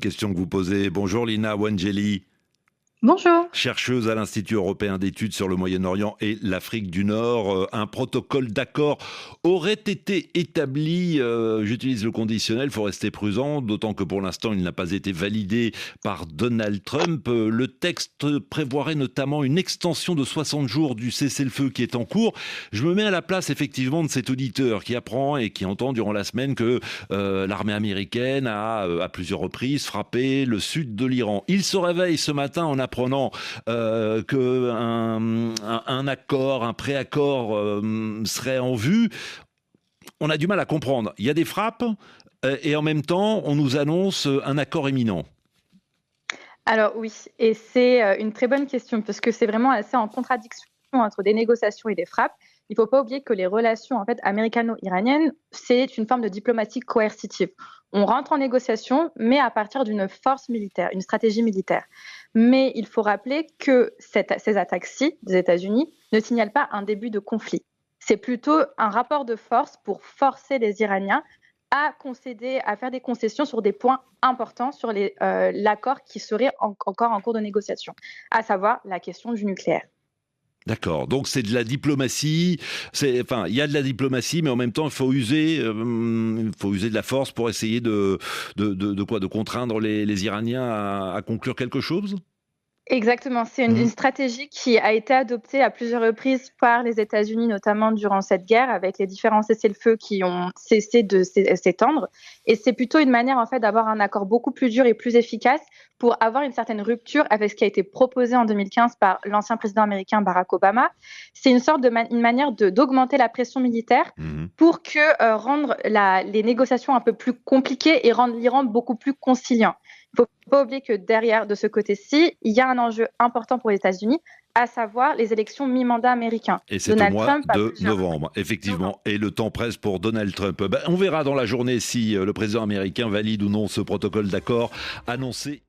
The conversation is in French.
question que vous posez. Bonjour Lina Wangeli, Bonjour. chercheuse à l'Institut européen d'études sur le Moyen-Orient et l'Afrique du Nord. Un protocole d'accord aurait été établi, j'utilise le conditionnel, il faut rester prudent, d'autant que pour l'instant il n'a pas été validé par Donald Trump. Le texte prévoirait notamment une extension de 60 jours du cessez-le-feu qui est en cours. Je me mets à la place effectivement de cet auditeur qui apprend et qui entend durant la semaine que l'armée américaine a à plusieurs reprises frappé le sud de l'Iran. Il se réveille ce matin en apprenant qu'un accord, un préaccord serait en vue. On a du mal à comprendre. Il y a des frappes et en même temps, on nous annonce un accord imminent. Alors oui, et c'est une très bonne question parce que c'est vraiment assez en contradiction entre des négociations et des frappes. Il ne faut pas oublier que les relations en fait américano-iraniennes, c'est une forme de diplomatie coercitive. On rentre en négociation, mais à partir d'une force militaire, une stratégie militaire. Mais il faut rappeler que ces attaques-ci des États-Unis ne signalent pas un début de conflit. C'est plutôt un rapport de force pour forcer les Iraniens à concéder, à faire des concessions sur des points importants sur l'accord qui serait encore en cours de négociation, à savoir la question du nucléaire. D'accord. Donc c'est de la diplomatie. Enfin, il y a de la diplomatie, mais en même temps, il faut user de la force pour essayer de contraindre les Iraniens à conclure quelque chose. Exactement, c'est une stratégie qui a été adoptée à plusieurs reprises par les États-Unis, notamment durant cette guerre, avec les différents cessez-le-feu qui ont cessé de s'étendre. Et c'est plutôt une manière en fait d'avoir un accord beaucoup plus dur et plus efficace pour avoir une certaine rupture avec ce qui a été proposé en 2015 par l'ancien président américain Barack Obama. C'est une sorte une manière d'augmenter la pression militaire Mhm. pour rendre les négociations un peu plus compliquées et rendre l'Iran beaucoup plus conciliant. Il ne faut pas oublier que derrière, de ce côté-ci, il y a un enjeu important pour les États-Unis, à savoir les élections mi-mandat américains. Et c'est au Donald mois Trump a de plusieurs novembre, novembre. effectivement. Et le temps presse pour Donald Trump. On verra dans la journée si le président américain valide ou non ce protocole d'accord annoncé.